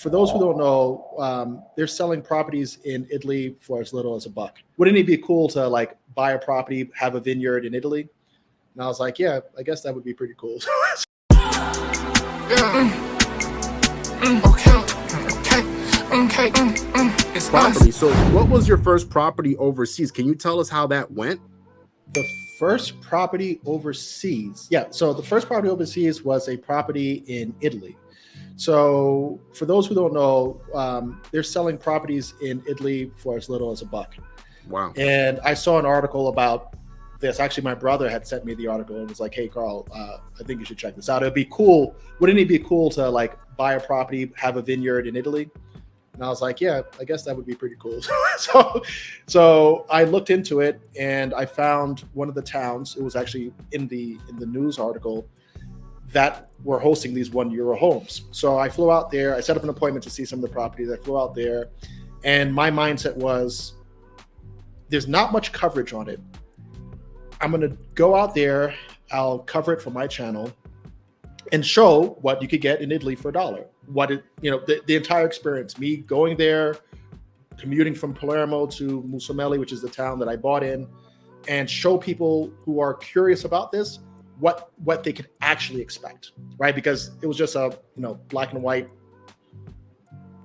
for those who don't know, they're selling properties in Italy for as little as $1. Wouldn't it be cool to like buy a property, have a vineyard in Italy? And I was like, yeah, I guess that would be pretty cool. It's property. So what was your first property overseas? Can you tell us how that went? The first property overseas. Yeah. So the first property overseas was a property in Italy. So for those who don't know, they're selling properties in Italy for as little as $1. Wow. And I saw an article about this. Actually, my brother had sent me the article and was like, hey, Karl, I think you should check this out. It'd be cool. Wouldn't it be cool to like buy a property, have a vineyard in Italy? And I was like, yeah, I guess that would be pretty cool. So I looked into it and I found one of the towns. It was actually in the news article that were hosting these €1 homes. So I flew out there. I set up an appointment to see some of the properties. I flew out there, and my mindset was, there's not much coverage on it. I'm going to go out there. I'll cover it for my channel and show what you could get in Italy for $1. What it, the entire experience, me going there, commuting from Palermo to Musumeli, which is the town that I bought in, and show people who are curious about this what they could actually expect, right? Because it was just a black and white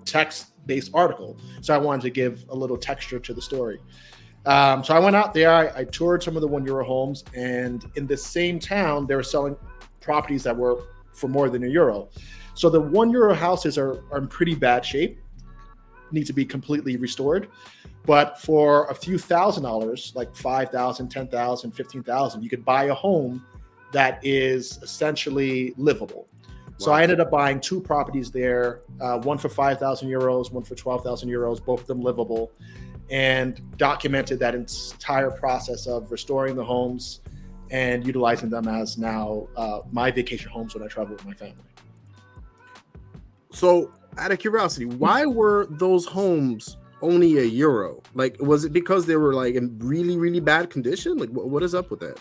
text-based article, so I wanted to give a little texture to the story. So I went out there, I toured some of the €1 homes, and in the same town, they were selling properties that were for more than €1. So the €1 houses are in pretty bad shape, need to be completely restored. But for a few $1,000s, like $5,000, $10,000, $15,000, you could buy a home that is essentially livable. Wow. So I ended up buying 2 properties there, one for €5,000, one for €12,000, both of them livable, and documented that entire process of restoring the homes and utilizing them as now my vacation homes when I travel with my family. So out of curiosity, why were those homes only €1? Like, was it because they were like in really, really bad condition? Like, what is up with that?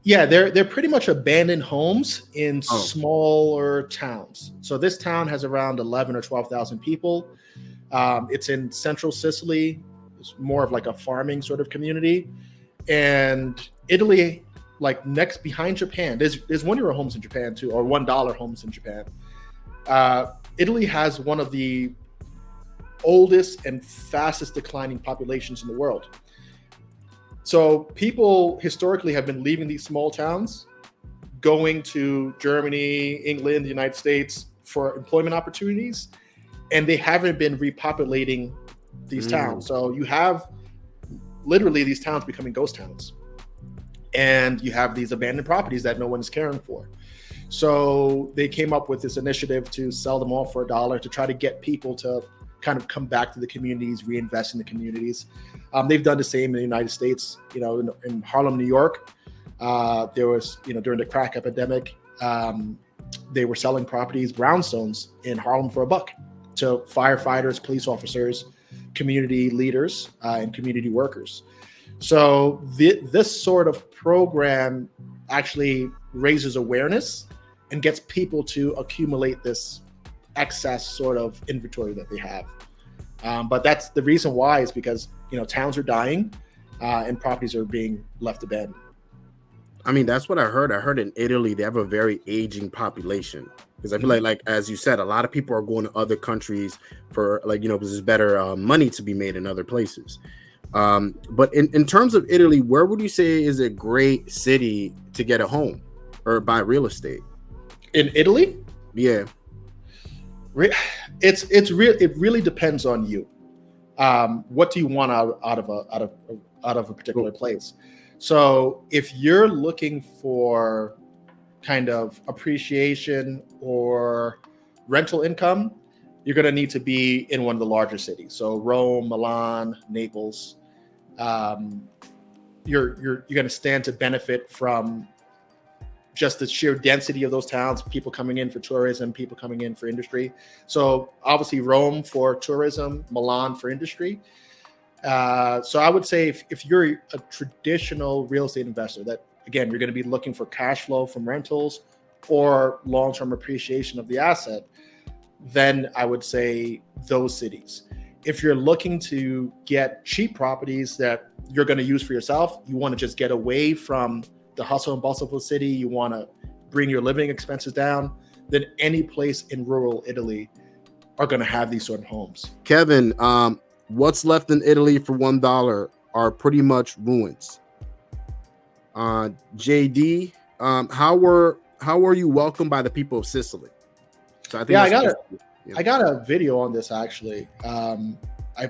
Yeah, they're pretty much abandoned homes in smaller towns. So this town has around 11 or 12,000 people. It's in central Sicily. It's more of like a farming sort of community. And Italy, like next behind Japan, there's €1 homes in Japan too, or $1 homes in Japan. Italy has one of the oldest and fastest declining populations in the world. So people historically have been leaving these small towns, going to Germany, England, the United States for employment opportunities, and they haven't been repopulating these towns. So you have literally these towns becoming ghost towns, and you have these abandoned properties that no one is caring for. So they came up with this initiative to sell them all for $1 to try to get people to kind of come back to the communities, reinvest in the communities. They've done the same in the United States. In Harlem, New York, there was, during the crack epidemic, they were selling properties, brownstones in Harlem for $1 to firefighters, police officers, community leaders, and community workers. So this sort of program actually raises awareness and gets people to accumulate this excess sort of inventory that they have. But that's the reason why, is because towns are dying and properties are being left abandoned. I mean, that's what I heard. I heard in Italy they have a very aging population, because I feel like as you said, a lot of people are going to other countries for because there's better money to be made in other places. But in terms of Italy, where would you say is a great city to get a home or buy real estate? In Italy? Yeah. It really depends on you. What do you want out of a particular place? So if you're looking for kind of appreciation or rental income, you're going to need to be in one of the larger cities. So Rome, Milan, Naples. You're going to stand to benefit from just the sheer density of those towns, people coming in for tourism, people coming in for industry. So obviously Rome for tourism, Milan for industry. So I would say if you're a traditional real estate investor, that again, you're going to be looking for cash flow from rentals or long-term appreciation of the asset, then I would say those cities. If you're looking to get cheap properties that you're going to use for yourself, you want to just get away from the hustle and bustle of the city, you want to bring your living expenses down, then any place in rural Italy are going to have these sort of homes. Kevin, what's left in Italy for $1 are pretty much ruins. JD, how were you welcomed by the people of Sicily? So I think I got a video on this actually. I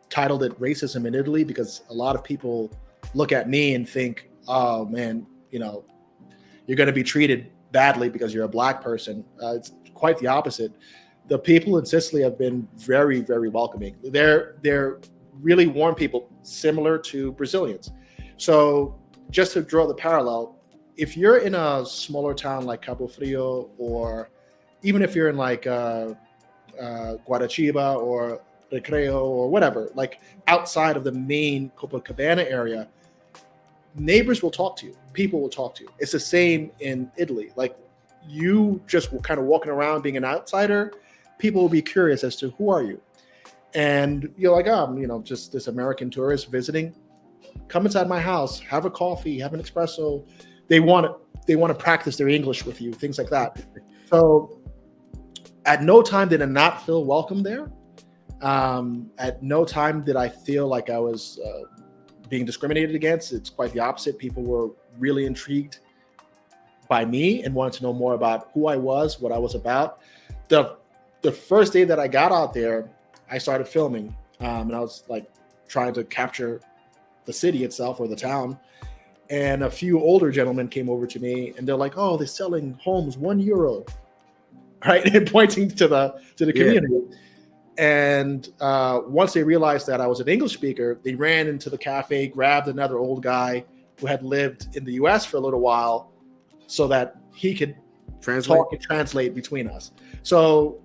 titled it "Racism in Italy" because a lot of people look at me and think, "Oh man, you're going to be treated badly because you're a black person." It's quite the opposite. The people in Sicily have been very, very welcoming. They're really warm people, similar to Brazilians. So just to draw the parallel, if you're in a smaller town like Capofrio, or even if you're in like Guaraciba or Recreo or whatever, like outside of the main Copacabana area, neighbors will talk to you. People will talk to you. It's the same in Italy. Like you just kind of walking around being an outsider, people will be curious as to who are you? And you're like, just this American tourist visiting. Come inside my house, have a coffee, have an espresso. They want to practice their English with you, things like that. So at no time did I not feel welcome there. At no time did I feel like I was being discriminated against. It's quite the opposite. People were really intrigued by me and wanted to know more about who I was, what I was about. The first day that I got out there, I started filming, and I was like trying to capture the city itself or the town. And a few older gentlemen came over to me and they're like, "Oh, they're selling homes €1." Right, and pointing to the community. And once they realized that I was an English speaker, they ran into the cafe, grabbed another old guy who had lived in the US for a little while so that he could talk and translate between us. So,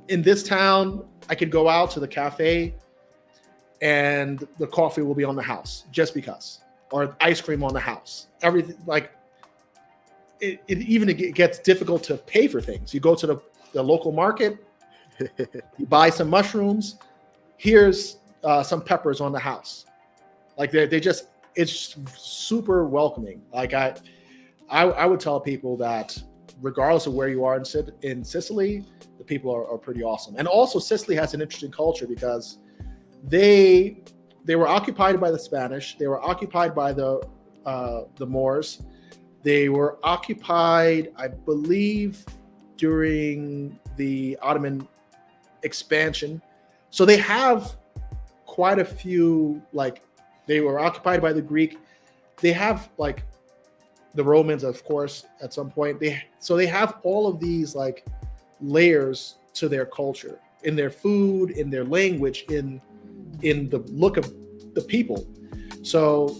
in this town, I could go out to the cafe and the coffee will be on the house just because, or ice cream on the house. Everything, like, it gets difficult to pay for things. You go to the local market, you buy some mushrooms, here's some peppers on the house. Like it's super welcoming. Like I would tell people that regardless of where you are in Sicily, the people are pretty awesome. And also Sicily has an interesting culture because they were occupied by the Spanish, they were occupied by the Moors. They were occupied, I believe, during the Ottoman expansion. So they have quite a few, like, they were occupied by the Greek. They have, like, the Romans, of course, at some point. They have all of these, like, layers to their culture, in their food, in their language, in the look of the people. So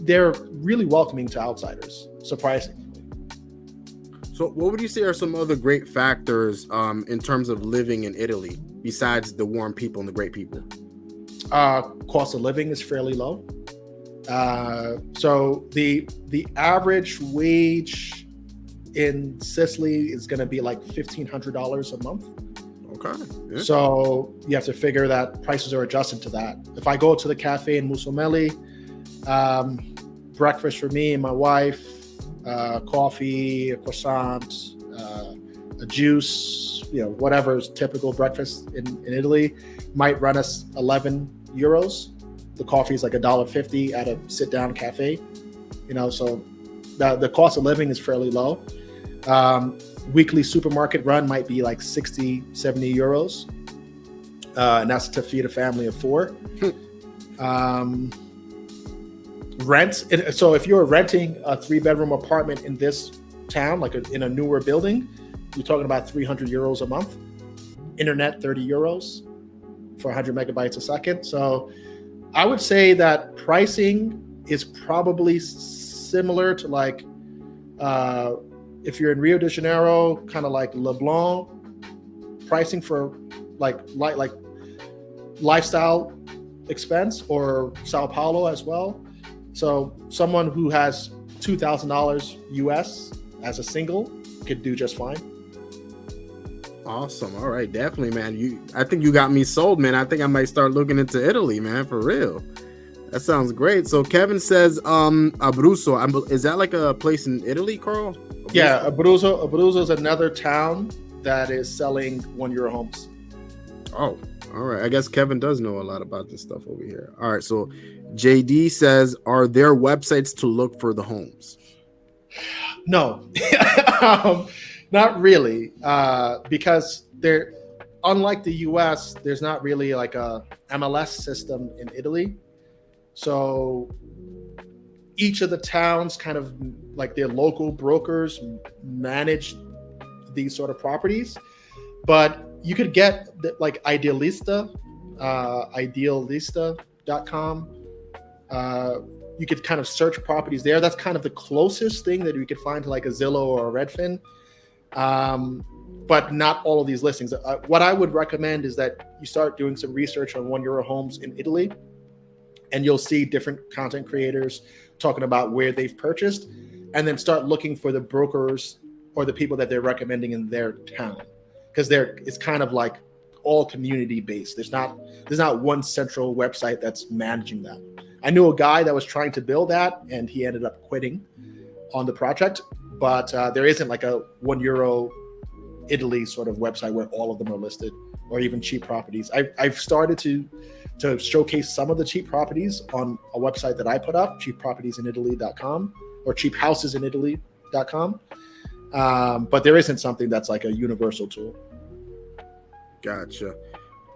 they're really welcoming to outsiders, surprisingly. So what would you say are some other great factors in terms of living in Italy, besides the warm people and the great people? Cost of living is fairly low. So the average wage in Sicily is going to be like $1,500 a month. Okay. Yeah. So you have to figure that prices are adjusted to that. If I go to the cafe in Musomelli, breakfast for me and my wife, coffee, a croissant, a juice, whatever is typical breakfast in Italy, might run us €11. The coffee is like $1.50 at a sit-down cafe. So the cost of living is fairly low. Weekly supermarket run might be like 60, 70 euros. And that's to feed a family of 4. Rent. So if you're renting a 3-bedroom apartment in this town, like in a newer building, you're talking about €300 a month. Internet, €30 for 100 megabytes a second. So I would say that pricing is probably similar to like, if you're in Rio de Janeiro, kind of like Leblon, pricing for like lifestyle expense, or Sao Paulo as well. So someone who has $2,000 US as a single could do just fine. Awesome. All right, definitely, man. I think you got me sold, man. I think I might start looking into Italy, man, for real. That sounds great. So Kevin says, Abruzzo. Is that like a place in Italy, Karl? Abruzzo? Yeah, Abruzzo is another town that is selling €1 homes. Oh, all right. I guess Kevin does know a lot about this stuff over here. All right. So JD says, are there websites to look for the homes? No, not really, because they're unlike the US. There's not really like a MLS system in Italy. So each of the towns kind of like their local brokers manage these sort of properties, but you could get like idealista.com. You could kind of search properties there. That's kind of the closest thing that you could find to like a Zillow or a Redfin. But not all of these listings. What I would recommend is that you start doing some research on €1 homes in Italy, and you'll see different content creators talking about where they've purchased, and then start looking for the brokers or the people that they're recommending in their town, because it's kind of like all community based. There's not one central website that's managing that. I knew a guy that was trying to build that, and he ended up quitting on the project. But there isn't like a €1 Italy sort of website where all of them are listed, or even cheap properties. I've started to showcase some of the cheap properties on a website that I put up, cheappropertiesinitaly.com or cheaphousesinitaly.com. But there isn't something that's like a universal tool. Gotcha.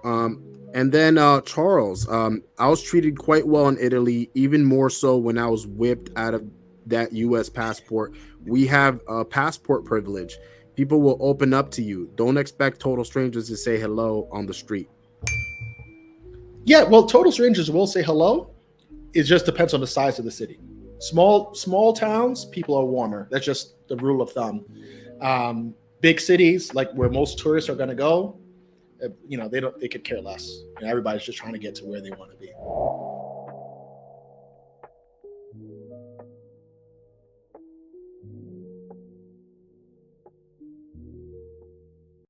And then Charles, I was treated quite well in Italy, even more so when I was whipped out of that U.S. passport. We have a passport privilege. People will open up to you. Don't expect total strangers to say hello on the street. Yeah, well, total strangers will say hello. It just depends on the size of the city. Small towns, people are warmer. That's just the rule of thumb. Big cities, like where most tourists are going to go, they could care less. Everybody's just trying to get to where they want to be.